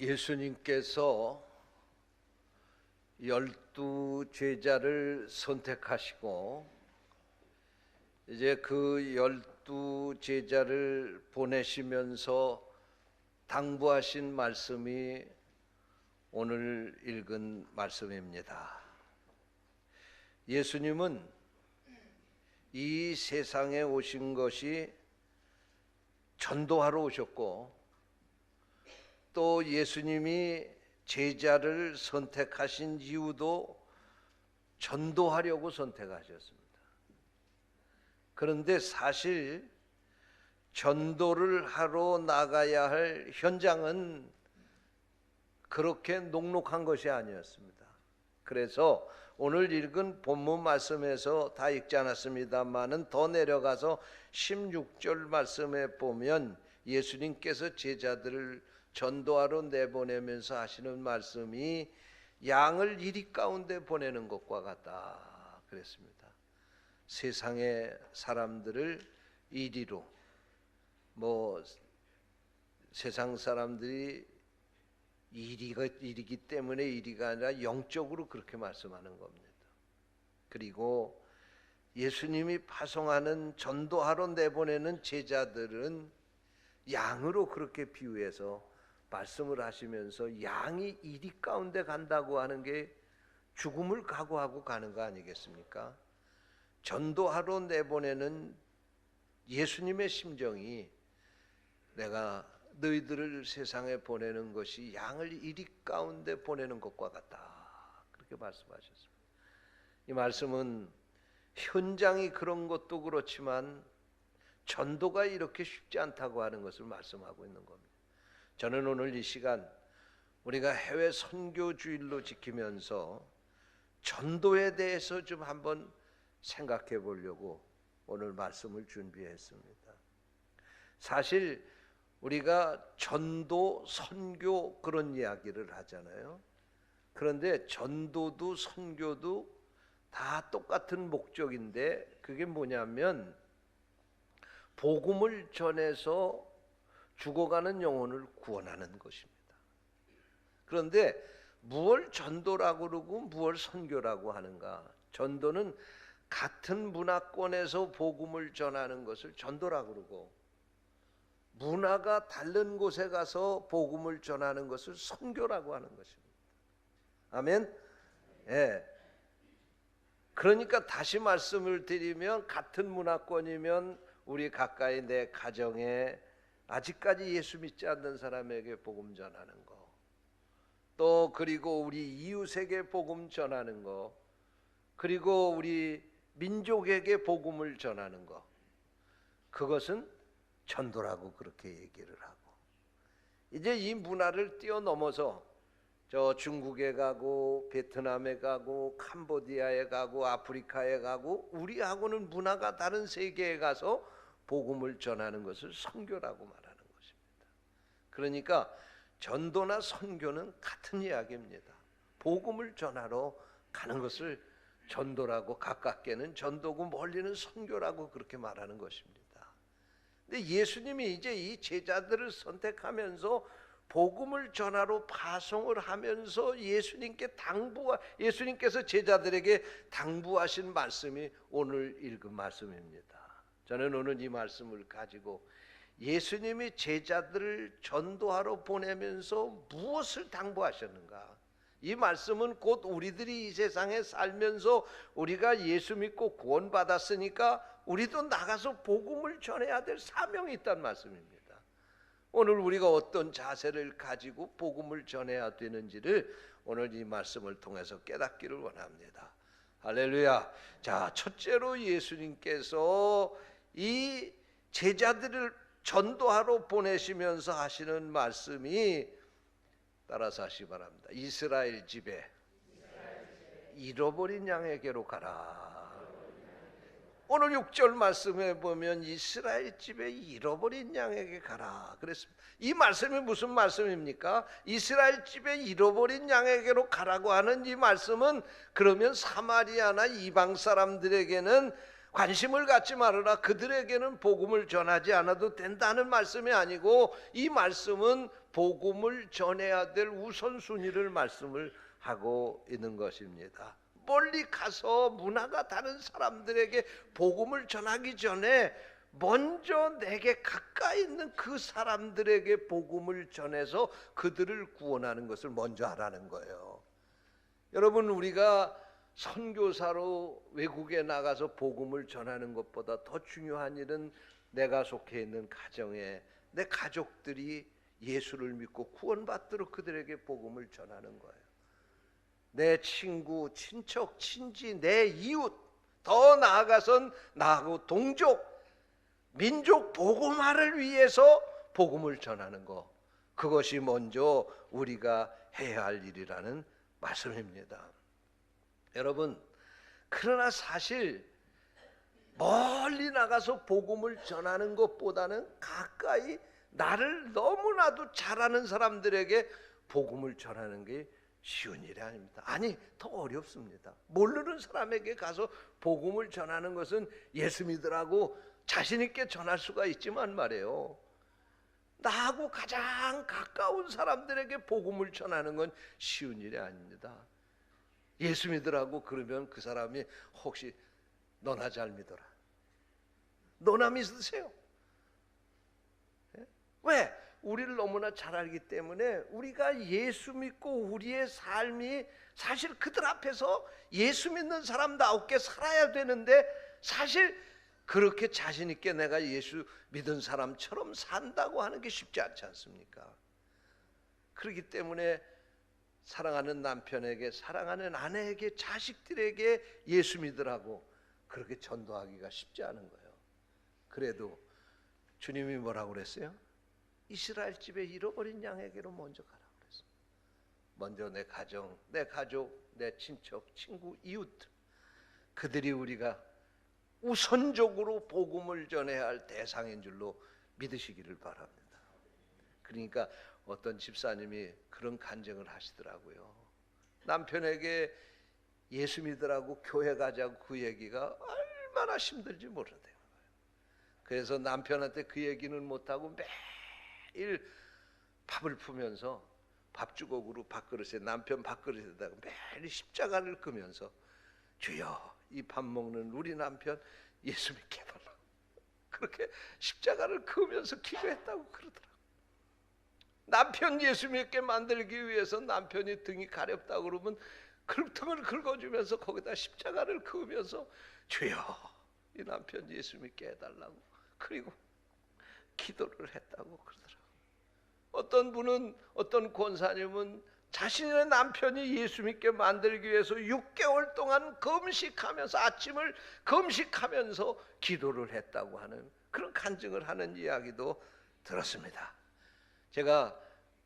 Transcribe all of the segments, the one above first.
예수님께서 12제자를 선택하시고 이제 그 12제자를 보내시면서 당부하신 말씀이 오늘 읽은 말씀입니다. 예수님은 이 세상에 오신 것이 전도하러 오셨고, 또 예수님이 제자를 선택하신 이유도 전도하려고 선택하셨습니다. 그런데 사실 전도를 하러 나가야 할 현장은 그렇게 녹록한 것이 아니었습니다. 그래서 오늘 읽은 본문 말씀에서 다 읽지 않았습니다만은 더 내려가서 16절 말씀에 보면 예수님께서 제자들을 전도하러 내보내면서 하시는 말씀이 양을 이리 가운데 보내는 것과 같다 그랬습니다. 세상의 사람들을 이리로, 세상 사람들이 이리기 때문에 이리가 아니라 영적으로 그렇게 말씀하는 겁니다. 그리고 예수님이 파송하는 전도하러 내보내는 제자들은 양으로 그렇게 비유해서 말씀을 하시면서 양이 이리 가운데 간다고 하는 게 죽음을 각오하고 가는 거 아니겠습니까? 전도하러 내보내는 예수님의 심정이 내가 너희들을 세상에 보내는 것이 양을 이리 가운데 보내는 것과 같다, 그렇게 말씀하셨습니다. 이 말씀은 현장이 그런 것도 그렇지만 전도가 이렇게 쉽지 않다고 하는 것을 말씀하고 있는 겁니다. 저는 오늘 이 시간 우리가 해외 선교주일로 지키면서 전도에 대해서 좀 한번 생각해 보려고 오늘 말씀을 준비했습니다. 사실 우리가 전도, 선교 그런 이야기를 하잖아요. 그런데 전도도 선교도 다 똑같은 목적인데 그게 뭐냐면 복음을 전해서 죽어가는 영혼을 구원하는 것입니다. 그런데 무엇을 전도라고 그러고 무엇을 선교라고 하는가? 전도는 같은 문화권에서 복음을 전하는 것을 전도라고 그러고, 문화가 다른 곳에 가서 복음을 전하는 것을 선교라고 하는 것입니다. 아멘? 예. 그러니까 다시 말씀을 드리면, 같은 문화권이면 우리 가까이 내 가정에 아직까지 예수 믿지 않는 사람에게 복음 전하는 거, 또 그리고 우리 이웃에게 복음 전하는 거, 그리고 우리 민족에게 복음을 전하는 거, 그것은 전도라고 그렇게 얘기를 하고, 이제 이 문화를 뛰어넘어서 저 중국에 가고 베트남에 가고 캄보디아에 가고 아프리카에 가고 우리하고는 문화가 다른 세계에 가서 복음을 전하는 것을 선교라고 말하는 것입니다. 그러니까 전도나 선교는 같은 이야기입니다. 복음을 전하러 가는 것을 전도라고, 가깝게는 전도고 멀리는 선교라고 그렇게 말하는 것입니다. 근데 예수님이 이제 이 제자들을 선택하면서 복음을 전하러 파송을 하면서 예수님께서 제자들에게 당부하신 말씀이 오늘 읽은 말씀입니다. 저는 오늘 이 말씀을 가지고 예수님이 제자들을 전도하러 보내면서 무엇을 당부하셨는가? 이 말씀은 곧 우리들이 이 세상에 살면서 우리가 예수 믿고 구원받았으니까 우리도 나가서 복음을 전해야 될 사명이 있다는 말씀입니다. 오늘 우리가 어떤 자세를 가지고 복음을 전해야 되는지를 오늘 이 말씀을 통해서 깨닫기를 원합니다. 할렐루야. 자, 첫째로 예수님께서 이 제자들을 전도하러 보내시면서 하시는 말씀이, 따라서 하시기 바랍니다. 이스라엘 집에 잃어버린 양에게로 가라. 오늘 6절 말씀에 보면 이스라엘 집에 잃어버린 양에게 가라 그랬습니다. 이 말씀이 무슨 말씀입니까? 이스라엘 집에 잃어버린 양에게로 가라고 하는 이 말씀은, 그러면 사마리아나 이방 사람들에게는 관심을 갖지 말아라. 그들에게는 복음을 전하지 않아도 된다는 말씀이 아니고, 이 말씀은 복음을 전해야 될 우선순위를 말씀을 하고 있는 것입니다. 멀리 가서 문화가 다른 사람들에게 복음을 전하기 전에 먼저 내게 가까이 있는 그 사람들에게 복음을 전해서 그들을 구원하는 것을 먼저 하라는 거예요. 여러분, 우리가 선교사로 외국에 나가서 복음을 전하는 것보다 더 중요한 일은 내가 속해 있는 가정에 내 가족들이 예수를 믿고 구원받도록 그들에게 복음을 전하는 거예요. 내 친구, 친척, 친지, 내 이웃, 더 나아가선 나하고 동족, 민족 복음화를 위해서 복음을 전하는 것, 그것이 먼저 우리가 해야 할 일이라는 말씀입니다. 여러분, 그러나 사실 멀리 나가서 복음을 전하는 것보다는 가까이 나를 너무나도 잘 아는 사람들에게 복음을 전하는 게 쉬운 일이 아닙니다. 아니, 더 어렵습니다. 모르는 사람에게 가서 복음을 전하는 것은 예수 믿으라고 자신 있게 전할 수가 있지만 말이에요, 나하고 가장 가까운 사람들에게 복음을 전하는 건 쉬운 일이 아닙니다. 예수 믿으라고 그러면 그 사람이 혹시 너나 잘 믿어라, 너나 믿으세요. 왜? 우리를 너무나 잘 알기 때문에 우리가 예수 믿고 우리의 삶이 사실 그들 앞에서 예수 믿는 사람다웠게 살아야 되는데, 사실 그렇게 자신 있게 내가 예수 믿은 사람처럼 산다고 하는 게 쉽지 않지 않습니까? 그렇기 때문에 사랑하는 남편에게, 사랑하는 아내에게, 자식들에게 예수 믿으라고 그렇게 전도하기가 쉽지 않은 거예요. 그래도 주님이 뭐라고 그랬어요? 이스라엘 집에 잃어버린 양에게로 먼저 가라고 그랬어요. 먼저 내 가정, 내 가족, 내 친척, 친구, 이웃, 그들이 우리가 우선적으로 복음을 전해야 할 대상인 줄로 믿으시기를 바랍니다. 그러니까 어떤 집사님이 그런 간증을 하시더라고요. 남편에게 예수 믿으라고 교회 가자고 그 얘기가 얼마나 힘들지 모르대요. 그래서 남편한테 그 얘기는 못하고 매일 밥을 푸면서 밥주걱으로 밥그릇에, 남편 밥그릇에다가 매일 십자가를 끄면서 주여, 이 밥 먹는 우리 남편 예수 믿게 해달라고 그렇게 십자가를 그으면서 기도했다고 그러더라고요. 남편 예수 믿게 만들기 위해서 남편이 등이 가렵다고 그러면 그 등을 긁어주면서 거기다 십자가를 그으면서 주여, 이 남편 예수 믿게 해달라고 그리고 기도를 했다고 그러더라고요. 어떤 분은, 어떤 권사님은 자신의 남편이 예수 믿게 만들기 위해서 6개월 동안 금식하면서, 아침을 금식하면서 기도를 했다고 하는 그런 간증을 하는 이야기도 들었습니다. 제가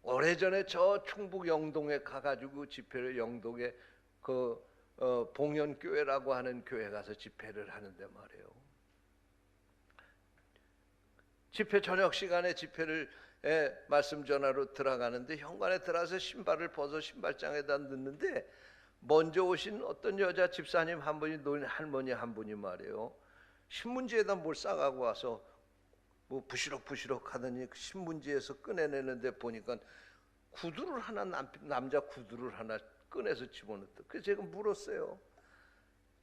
오래전에 저 충북 영동에 가가지고 집회를, 영동에 그 봉연교회라고 하는 교회 가서 집회를 하는데 말이에요, 집회 저녁 시간에 집회를 말씀 전하러 들어가는데 현관에 들어가서 신발을 벗어 신발장에다 넣는데 먼저 오신 어떤 여자 집사님 한 분이, 노인 할머니 한 분이 말이에요, 신문지에다 뭘 싸가고 와서 뭐 부시럭부시럭 하더니 그 신문지에서 꺼내내는데 보니까 구두를 하나, 남자 구두를 하나 꺼내서 집어넣었다. 그래서 제가 물었어요.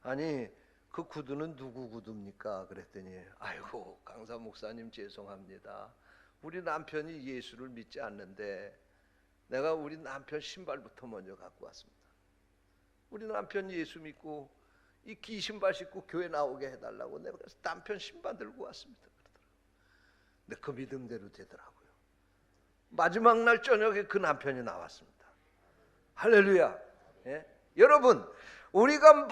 아니, 그 구두는 누구 구두입니까? 그랬더니 아이고, 강사 목사님 죄송합니다. 우리 남편이 예수를 믿지 않는데 내가 우리 남편 신발부터 먼저 갖고 왔습니다. 우리 남편 예수 믿고 이 기 신발 신고 교회 나오게 해달라고 내가 남편 신발 들고 왔습니다. 그러더라고요. 근데 그 믿음대로 되더라고요. 마지막 날 저녁에 그 남편이 나왔습니다. 할렐루야. 예? 여러분, 우리가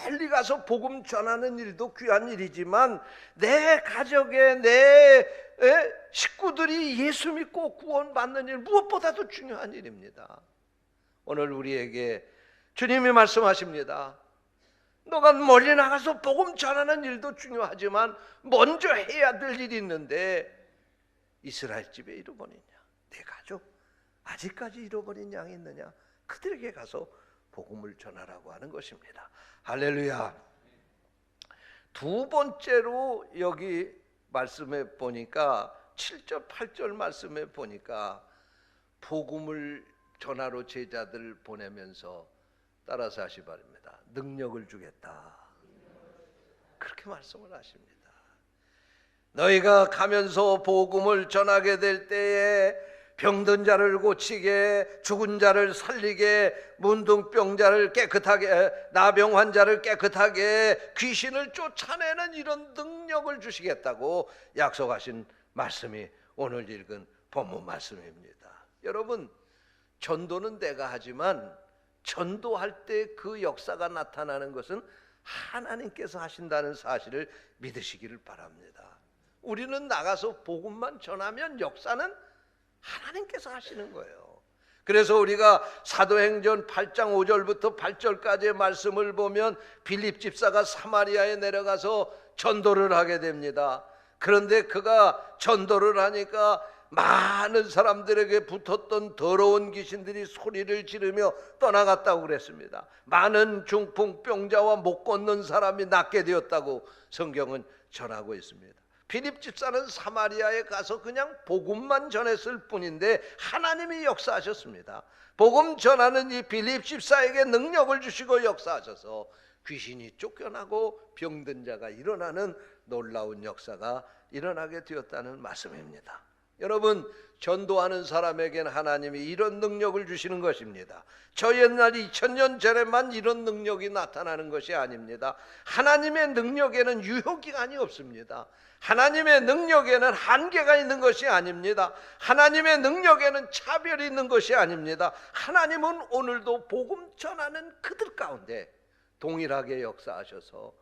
멀리 가서 복음 전하는 일도 귀한 일이지만 내 가족의, 내 식구들이 예수 믿고 구원받는 일, 무엇보다도 중요한 일입니다. 오늘 우리에게 주님이 말씀하십니다. 너가 멀리 나가서 복음 전하는 일도 중요하지만 먼저 해야 될 일이 있는데, 이스라엘 집에 잃어버린 양, 내 가족, 아직까지 잃어버린 양이 있느냐, 그들에게 가서 복음을 전하라고 하는 것입니다. 할렐루야. 두 번째로 여기 말씀에 보니까 7절 8절 말씀에 보니까 복음을 전하러 제자들을 보내면서 따라서 하시 바랍니다. 능력을 주겠다. 그렇게 말씀을 하십니다. 너희가 가면서 복음을 전하게 될 때에 병든 자를 고치게, 죽은 자를 살리게, 문둥병자를 깨끗하게, 나병 환자를 깨끗하게, 귀신을 쫓아내는 이런 능력을 주시겠다고 약속하신 말씀이 오늘 읽은 본문 말씀입니다. 여러분, 전도는 내가 하지만 전도할 때 그 역사가 나타나는 것은 하나님께서 하신다는 사실을 믿으시기를 바랍니다. 우리는 나가서 복음만 전하면 역사는 하나님께서 하시는 거예요. 그래서 우리가 사도행전 8장 5절부터 8절까지의 말씀을 보면 빌립 집사가 사마리아에 내려가서 전도를 하게 됩니다. 그런데 그가 전도를 하니까 많은 사람들에게 붙었던 더러운 귀신들이 소리를 지르며 떠나갔다고 그랬습니다. 많은 중풍병자와 못 걷는 사람이 낫게 되었다고 성경은 전하고 있습니다. 빌립 집사는 사마리아에 가서 그냥 복음만 전했을 뿐인데 하나님이 역사하셨습니다. 복음 전하는 이 빌립 집사에게 능력을 주시고 역사하셔서 귀신이 쫓겨나고 병든 자가 일어나는 놀라운 역사가 일어나게 되었다는 말씀입니다. 여러분, 전도하는 사람에게는 하나님이 이런 능력을 주시는 것입니다. 저 옛날 2000년 전에만 이런 능력이 나타나는 것이 아닙니다. 하나님의 능력에는 유효기간이 없습니다. 하나님의 능력에는 한계가 있는 것이 아닙니다. 하나님의 능력에는 차별이 있는 것이 아닙니다. 하나님은 오늘도 복음 전하는 그들 가운데 동일하게 역사하셔서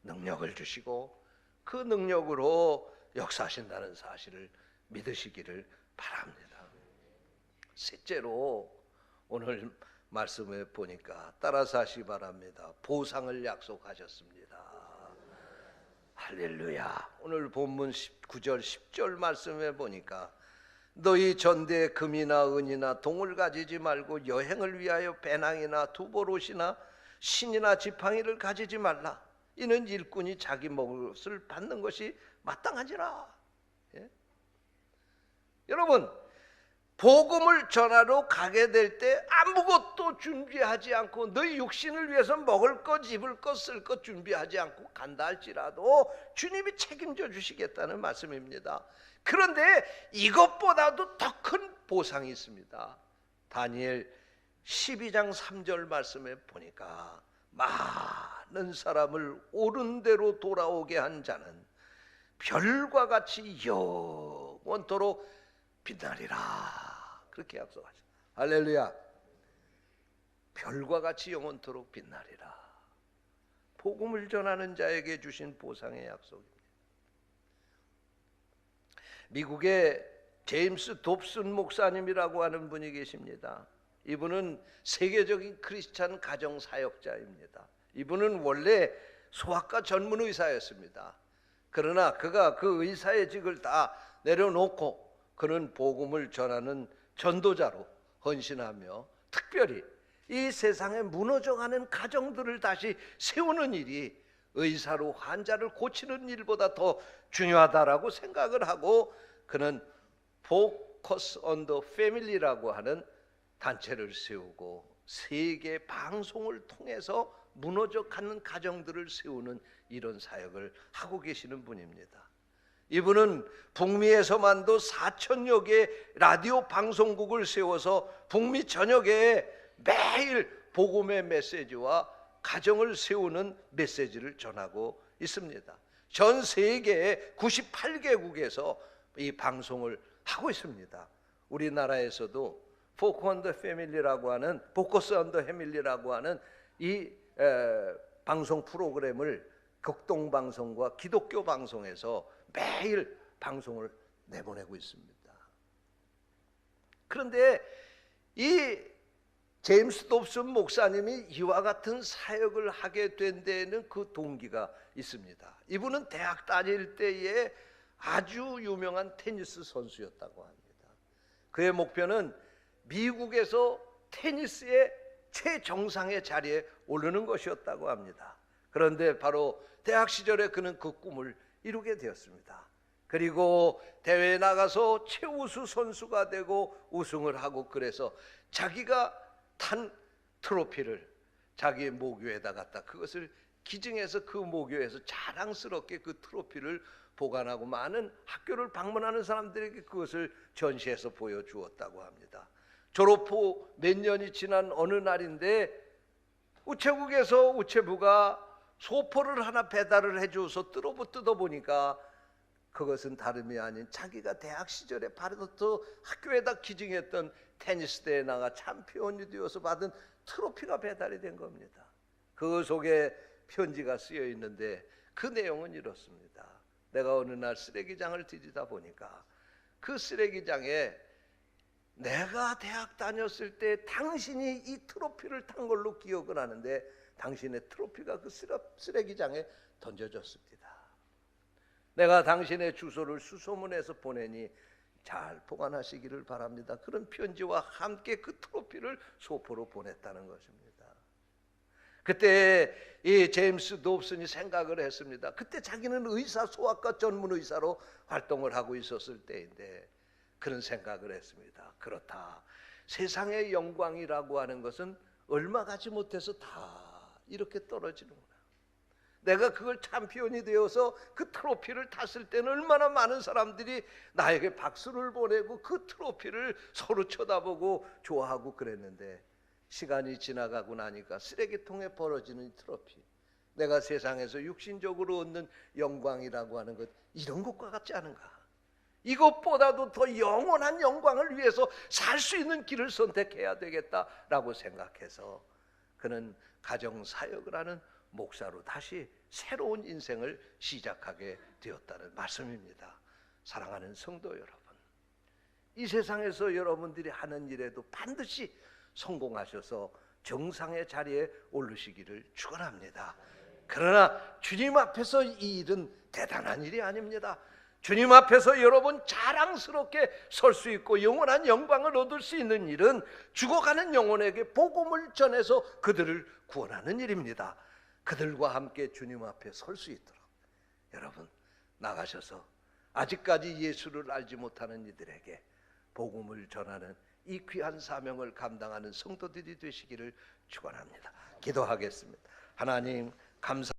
능력을 주시고 그 능력으로 역사하신다는 사실을 믿으시기를 바랍니다. 셋째로 오늘 말씀에 보니까 따라서 하시기 바랍니다. 보상을 약속하셨습니다. 할렐루야. 오늘 본문 9절 10절 말씀에 보니까 너희 전대에 금이나 은이나 동을 가지지 말고 여행을 위하여 배낭이나 두보롯이나 신이나 지팡이를 가지지 말라. 이는 일꾼이 자기 먹을 것을 받는 것이 마땅하니라. 예? 여러분, 복음을 전하러 가게 될 때 아무것도 준비하지 않고 너희 육신을 위해서 먹을 것, 입을 것, 쓸 것 준비하지 않고 간다 할지라도 주님이 책임져 주시겠다는 말씀입니다. 그런데 이것보다도 더 큰 보상이 있습니다. 다니엘 12장 3절 말씀에 보니까 많은 사람을 옳은 대로 돌아오게 한 자는 별과 같이 영원토록 빛나리라. 그렇게 약속하셨어요. 할렐루야. 별과 같이 영원토록 빛나리라. 복음을 전하는 자에게 주신 보상의 약속입니다. 미국의 제임스 dob슨 목사님이라고 하는 분이 계십니다. 이분은 세계적인 크리스찬 가정 사역자입니다. 이분은 원래 소아과 전문 의사였습니다. 그러나 그가 그 의사의 직을 다 내려놓고 그는 복음을 전하는 전도자로 헌신하며 특별히 이 세상에 무너져가는 가정들을 다시 세우는 일이 의사로 환자를 고치는 일보다 더 중요하다라고 생각을 하고 그는 Focus on the Family라고 하는 단체를 세우고 세계 방송을 통해서 무너져가는 가정들을 세우는 이런 사역을 하고 계시는 분입니다. 이분은 북미에서만도 4,000여 개의 라디오 방송국을 세워서 북미 전역에 매일 복음의 메시지와 가정을 세우는 메시지를 전하고 있습니다. 전 세계 98개국에서 이 방송을 하고 있습니다. 우리나라에서도 Focus on the Family라고 하는 이 방송 프로그램을 극동방송과 기독교 방송에서 매일 방송을 내보내고 있습니다. 그런데 이 제임스 dob슨 목사님이 이와 같은 사역을 하게 된 데에는 그 동기가 있습니다. 이분은 대학 다닐 때에 아주 유명한 테니스 선수였다고 합니다. 그의 목표는 미국에서 테니스의 최정상의 자리에 오르는 것이었다고 합니다. 그런데 바로 대학 시절에 그는 그 꿈을 이루게 되었습니다. 그리고 대회에 나가서 최우수 선수가 되고 우승을 하고, 그래서 자기가 탄 트로피를 자기의 모교에다 갖다 그것을 기증해서 그 모교에서 자랑스럽게 그 트로피를 보관하고 많은 학교를 방문하는 사람들에게 그것을 전시해서 보여주었다고 합니다. 졸업 후 몇 년이 지난 어느 날인데 우체국에서 우체부가 소포를 하나 배달을 해줘서 뜯어보니까 그것은 다름이 아닌 자기가 대학 시절에 바르토 학교에다 기증했던 테니스 대회에 나가 챔피언이 되어서 받은 트로피가 배달이 된 겁니다. 그 속에 편지가 쓰여 있는데 그 내용은 이렇습니다. 내가 어느 날 쓰레기장을 뒤지다 보니까 그 쓰레기장에 내가 대학 다녔을 때 당신이 이 트로피를 탄 걸로 기억을 하는데 당신의 트로피가 그 쓰레기장에 던져졌습니다. 내가 당신의 주소를 수소문해서 보내니 잘 보관하시기를 바랍니다. 그런 편지와 함께 그 트로피를 소포로 보냈다는 것입니다. 그때 이 제임스 dobson이 생각을 했습니다. 그때 자기는 의사, 소아과 전문 의사로 활동을 하고 있었을 때인데 그런 생각을 했습니다. 그렇다, 세상의 영광이라고 하는 것은 얼마 가지 못해서 다 이렇게 떨어지는구나. 내가 그걸 챔피언이 되어서 그 트로피를 탔을 때는 얼마나 많은 사람들이 나에게 박수를 보내고 그 트로피를 서로 쳐다보고 좋아하고 그랬는데, 시간이 지나가고 나니까 쓰레기통에 버려지는 트로피, 내가 세상에서 육신적으로 얻는 영광이라고 하는 것, 이런 것과 같지 않은가? 이것보다도 더 영원한 영광을 위해서 살 수 있는 길을 선택해야 되겠다라고 생각해서 그는 가정사역을 하는 목사로 다시 새로운 인생을 시작하게 되었다는 말씀입니다. 사랑하는 성도 여러분, 이 세상에서 여러분들이 하는 일에도 반드시 성공하셔서 정상의 자리에 오르시기를 축원합니다. 그러나 주님 앞에서 이 일은 대단한 일이 아닙니다. 주님 앞에서 여러분 자랑스럽게 설 수 있고 영원한 영광을 얻을 수 있는 일은 죽어가는 영혼에게 복음을 전해서 그들을 구원하는 일입니다. 그들과 함께 주님 앞에 설 수 있도록 여러분 나가셔서 아직까지 예수를 알지 못하는 이들에게 복음을 전하는 이 귀한 사명을 감당하는 성도들이 되시기를 축원합니다. 기도하겠습니다. 하나님 감사